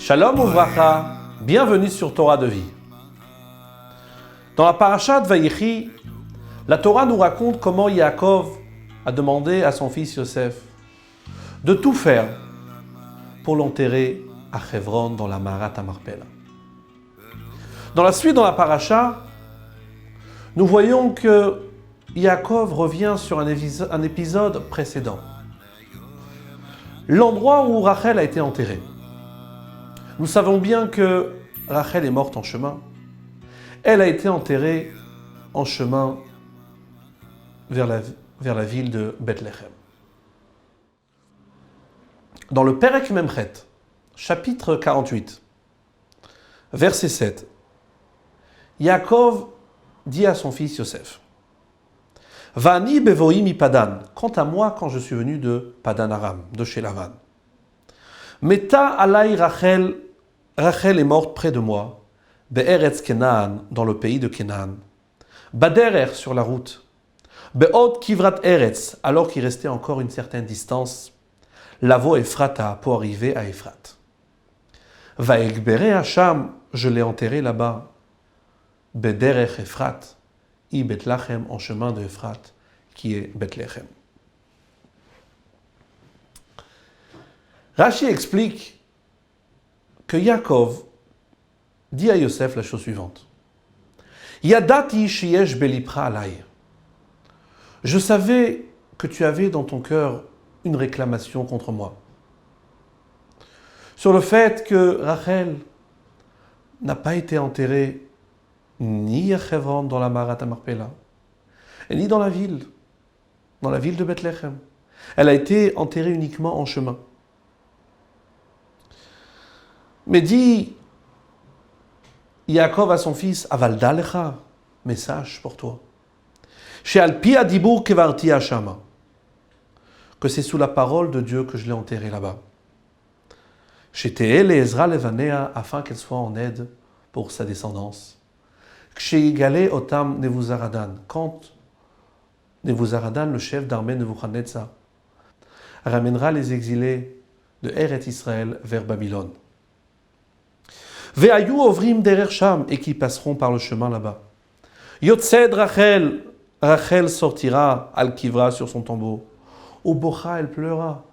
Shalom Uvracha, bienvenue sur Torah de vie. Dans la paracha de Vayechi, la Torah nous raconte comment Yaakov a demandé à son fils Yosef de tout faire pour l'enterrer à Hebron dans la Marat Marpella. Dans la suite, dans la paracha, nous voyons que Yaakov revient sur un épisode précédent. L'endroit où Rachel a été enterrée. Nous savons bien que Rachel est morte en chemin. Elle a été enterrée en chemin vers la ville de Bethléem. Dans le Perek Memchet, chapitre 48, verset 7, Yaakov dit à son fils Yosef, « Vani bevoï mi Padan, quant à moi quand je suis venu de Padan Aram, de chez Lavan. Meta alai Rachel, Rachel est morte près de moi, Be'eretz Kenaan, dans le pays de Kenaan, Baderer sur la route, Be'od Kivrat Eretz, alors qu'il restait encore une certaine distance, Lavo Ephrata, pour arriver à Ephrat. Vaegbere Hacham, je l'ai enterré là-bas, Bederech Ephrat, I Bethlachem, en chemin de Ephrat, qui est Bethléem. Rashi explique que Yaakov dit à Yosef la chose suivante. Yadati sheyesh belipra alay. Je savais que tu avais dans ton cœur une réclamation contre moi. Sur le fait que Rachel n'a pas été enterrée ni à Hebron dans la Marat Marpella, et ni dans la ville de Bethléem. Elle a été enterrée uniquement en chemin. Mais dit Yaakov à son fils, Avalda lecha, message pour toi. Chez Alpi Adibur Kevarti Hashama, que c'est sous la parole de Dieu que je l'ai enterré là-bas. Chez Tehel et Ezra Levanea, afin qu'elle soit en aide pour sa descendance. Chez Yigale Otam Nebuzaradan, quand Nebuzaradan, le chef d'armée Nebuchadnezzar, ramènera les exilés de Eretz Israël vers Babylone. Ve'ayu ovrim derer sham, et qui passeront par le chemin là-bas. Yotzed Rachel, Rachel sortira al kivra sur son tombeau. Ubocha, elle pleura.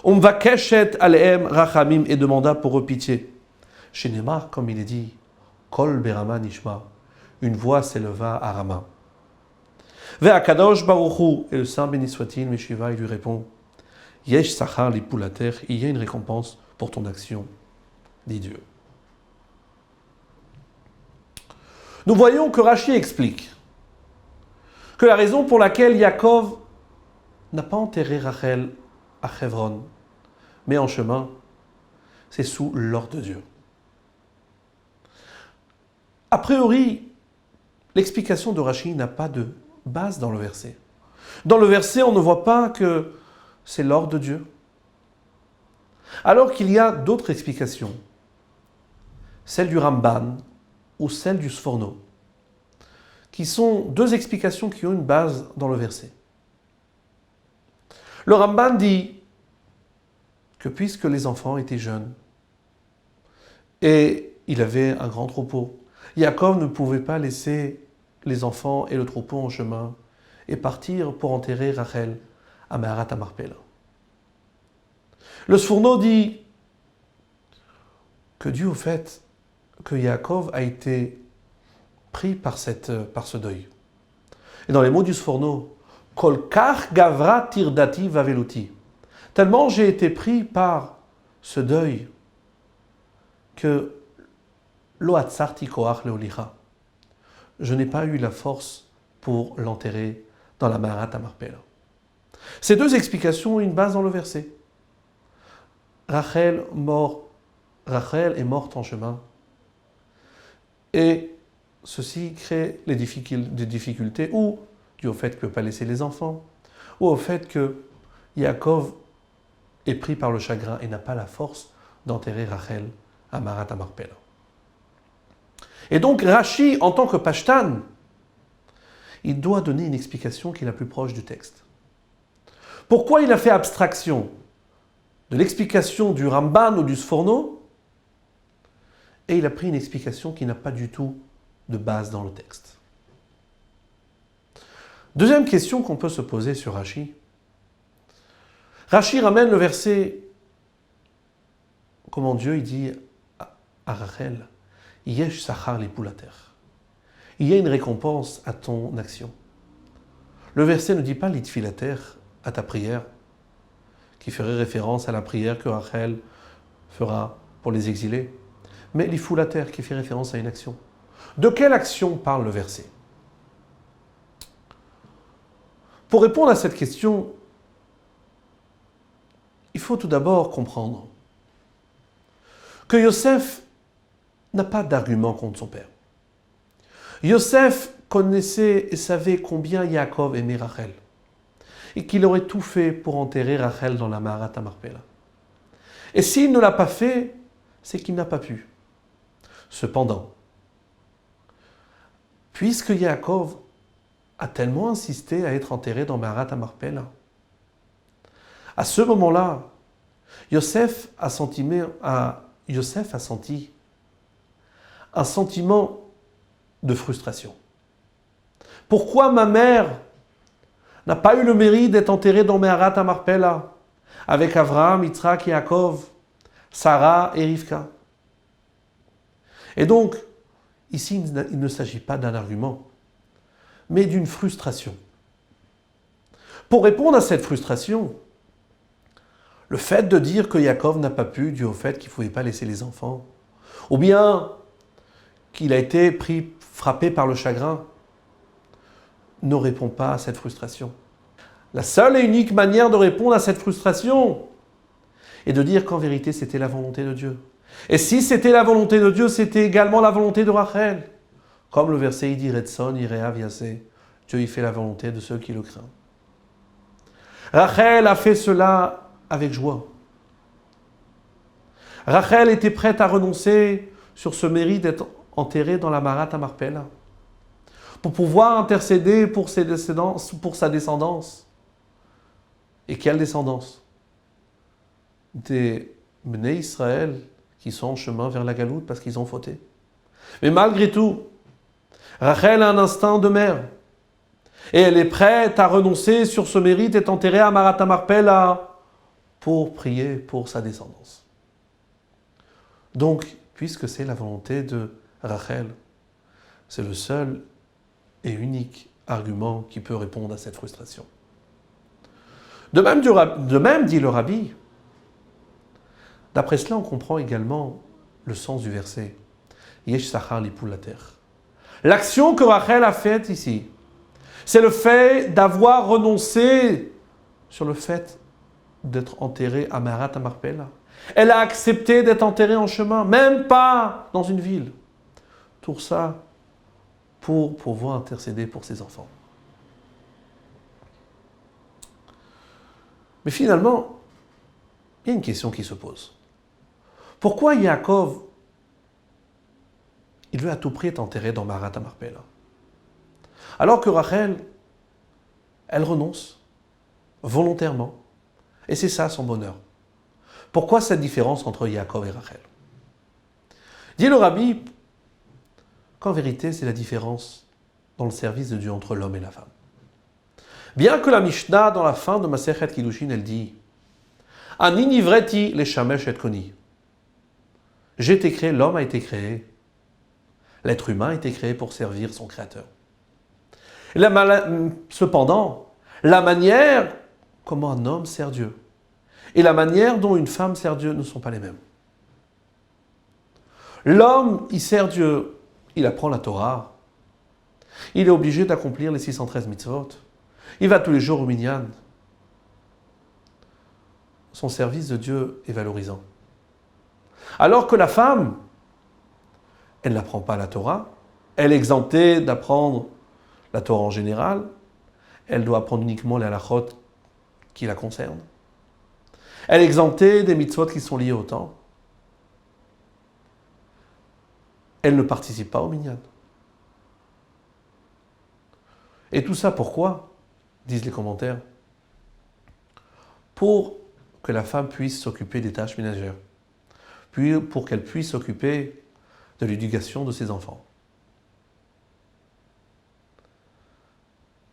Umvakeshet aleem rachamim, et demanda pour eux pitié. Chez Neymar, comme il est dit, Kol berama nishma, une voix s'éleva à Rama. Ve'akadosh baruchu, et le Saint béni soit-il, Meshiva, il lui répond, Yesh sachar li pulater, il y a une récompense pour ton action, dit Dieu. Nous voyons que Rashi explique que la raison pour laquelle Yaakov n'a pas enterré Rachel à Hebron, mais en chemin, c'est sous l'ordre de Dieu. A priori, l'explication de Rashi n'a pas de base dans le verset. Dans le verset, on ne voit pas que c'est l'ordre de Dieu. Alors qu'il y a d'autres explications, celle du Ramban ou celle du Sforno, qui sont deux explications qui ont une base dans le verset. Le Ramban dit que puisque les enfants étaient jeunes et il avait un grand troupeau, Yaakov ne pouvait pas laisser les enfants et le troupeau en chemin et partir pour enterrer Rachel à Marat Marpella. Le Sforno dit que dû au fait que Yaakov a été pris par ce deuil. Et dans les mots du Sforno, Kol kach gavra tirdati vaveluti. Tellement j'ai été pris par ce deuil que lo atzarti koach leolicha. Je n'ai pas eu la force pour l'enterrer dans la Marat Marpella. Ces deux explications ont une base dans le verset. Rachel est morte en chemin. Et ceci crée des difficultés, ou dû au fait qu'il ne peut pas laisser les enfants, ou au fait que Yaakov est pris par le chagrin et n'a pas la force d'enterrer Rachel à Marat Marpella. Et donc Rashi, en tant que Pashtan, il doit donner une explication qui est la plus proche du texte. Pourquoi il a fait abstraction de l'explication du Ramban ou du Sforno et il a pris une explication qui n'a pas du tout de base dans le texte. Deuxième question qu'on peut se poser sur Rashi. Rashi ramène le verset, comment Dieu il dit à Rachel, Yesh sachar lipulater. Il y a une récompense à ton action. Le verset ne dit pas litfilater, à ta prière, qui ferait référence à la prière que Rachel fera pour les exilés, mais l'ifulater qui fait référence à une action. De quelle action parle le verset? Pour répondre à cette question, il faut tout d'abord comprendre que Yosef n'a pas d'argument contre son père. Yosef connaissait et savait combien Yaakov aimait Rachel et qu'il aurait tout fait pour enterrer Rachel dans la Maharat Marpella. Et s'il ne l'a pas fait, c'est qu'il n'a pas pu. Cependant, puisque Yaakov a tellement insisté à être enterré dans Maharat Marpella, à ce moment-là, Yosef a senti un sentiment de frustration. Pourquoi ma mère n'a pas eu le mérite d'être enterrée dans Maharat Marpella avec Avraham, Yitzhak, Yaakov, Sarah et Rivka? Et donc, ici, il ne s'agit pas d'un argument, mais d'une frustration. Pour répondre à cette frustration, le fait de dire que Yaakov n'a pas pu, dû au fait qu'il ne pouvait pas laisser les enfants, ou bien qu'il a été frappé par le chagrin, ne répond pas à cette frustration. La seule et unique manière de répondre à cette frustration est de dire qu'en vérité, c'était la volonté de Dieu. Et si c'était la volonté de Dieu, c'était également la volonté de Rachel. Comme le verset dit, Retson, Irea, Viasé. Dieu y fait la volonté de ceux qui le craignent. Rachel a fait cela avec joie. Rachel était prête à renoncer sur ce mérite d'être enterrée dans la Maharat Marpella pour pouvoir intercéder pour sa descendance. Et quelle descendance? Des Bnei Israël qui sont en chemin vers la Galoute parce qu'ils ont fauté. Mais malgré tout, Rachel a un instinct de mère. Et elle est prête à renoncer sur ce mérite d'être enterrée à Maharat Marpella pour prier pour sa descendance. Donc, puisque c'est la volonté de Rachel, c'est le seul et unique argument qui peut répondre à cette frustration. De même, dit le Rabbi, d'après cela, on comprend également le sens du verset. Yesh sachar lipulater. L'action que Rachel a faite ici, c'est le fait d'avoir renoncé sur le fait d'être enterrée à Maharat Marpella. Elle a accepté d'être enterrée en chemin, même pas dans une ville. Tout ça pour pouvoir intercéder pour ses enfants. Mais finalement, il y a une question qui se pose. Pourquoi Yaakov, il veut à tout prix être enterré dans Maharat Marpella, alors que Rachel, elle renonce volontairement, et c'est ça son bonheur. Pourquoi cette différence entre Yaakov et Rachel? Dit le Rabbi qu'en vérité, c'est la différence dans le service de Dieu entre l'homme et la femme. Bien que la Mishnah, dans la fin de Masechet Kiddushin, elle dit « Ani nivreti leshamesh et koni » J'ai été créé, l'homme a été créé, l'être humain a été créé pour servir son Créateur. Cependant, la manière comment un homme sert Dieu et la manière dont une femme sert Dieu ne sont pas les mêmes. L'homme, il sert Dieu, il apprend la Torah, il est obligé d'accomplir les 613 mitzvot, il va tous les jours au minyan. Son service de Dieu est valorisant. Alors que la femme, elle n'apprend pas la Torah, elle est exemptée d'apprendre la Torah en général, elle doit apprendre uniquement les halachot qui la concernent. Elle est exemptée des mitzvot qui sont liés au temps. Elle ne participe pas au minyan. Et tout ça pourquoi? Disent les commentaires. Pour que la femme puisse s'occuper des tâches ménagères. Puis pour qu'elle puisse s'occuper de l'éducation de ses enfants.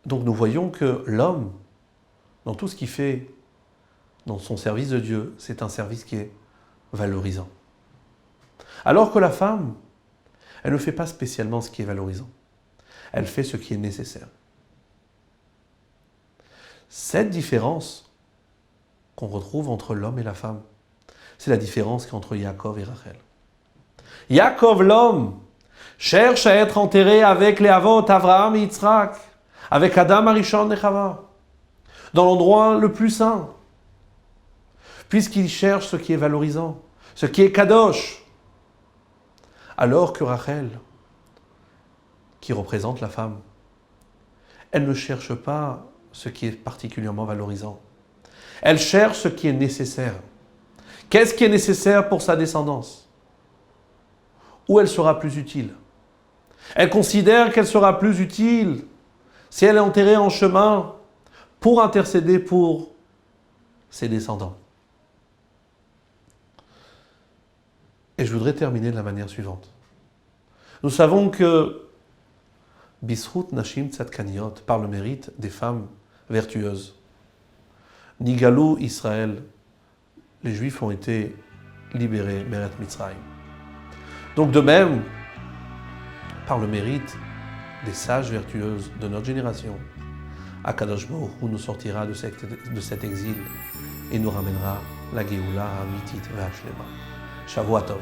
Donc nous voyons que l'homme, dans tout ce qu'il fait, dans son service de Dieu, c'est un service qui est valorisant. Alors que la femme, elle ne fait pas spécialement ce qui est valorisant. Elle fait ce qui est nécessaire. Cette différence qu'on retrouve entre l'homme et la femme, c'est la différence qu'il y a entre Yaakov et Rachel. Yaakov, l'homme, cherche à être enterré avec les Avot, Avraham et Yitzhak, avec Adam, Arishon et Chava, dans l'endroit le plus saint, puisqu'il cherche ce qui est valorisant, ce qui est kadosh. Alors que Rachel, qui représente la femme, elle ne cherche pas ce qui est particulièrement valorisant. Elle cherche ce qui est nécessaire. Qu'est-ce qui est nécessaire pour sa descendance? Où elle sera plus utile? Elle considère qu'elle sera plus utile si elle est enterrée en chemin pour intercéder pour ses descendants. Et je voudrais terminer de la manière suivante. Nous savons que Bisrout Nashim Tzadkaniot, par le mérite des femmes vertueuses, Nigalou Israël, les Juifs ont été libérés, Meret Mitzrayim. Donc de même, par le mérite des sages vertueuses de notre génération, Akadosh Baruch Hu nous sortira de cet exil et nous ramènera la Géoula Amitit Ve'Ashlema. Shavua Tov.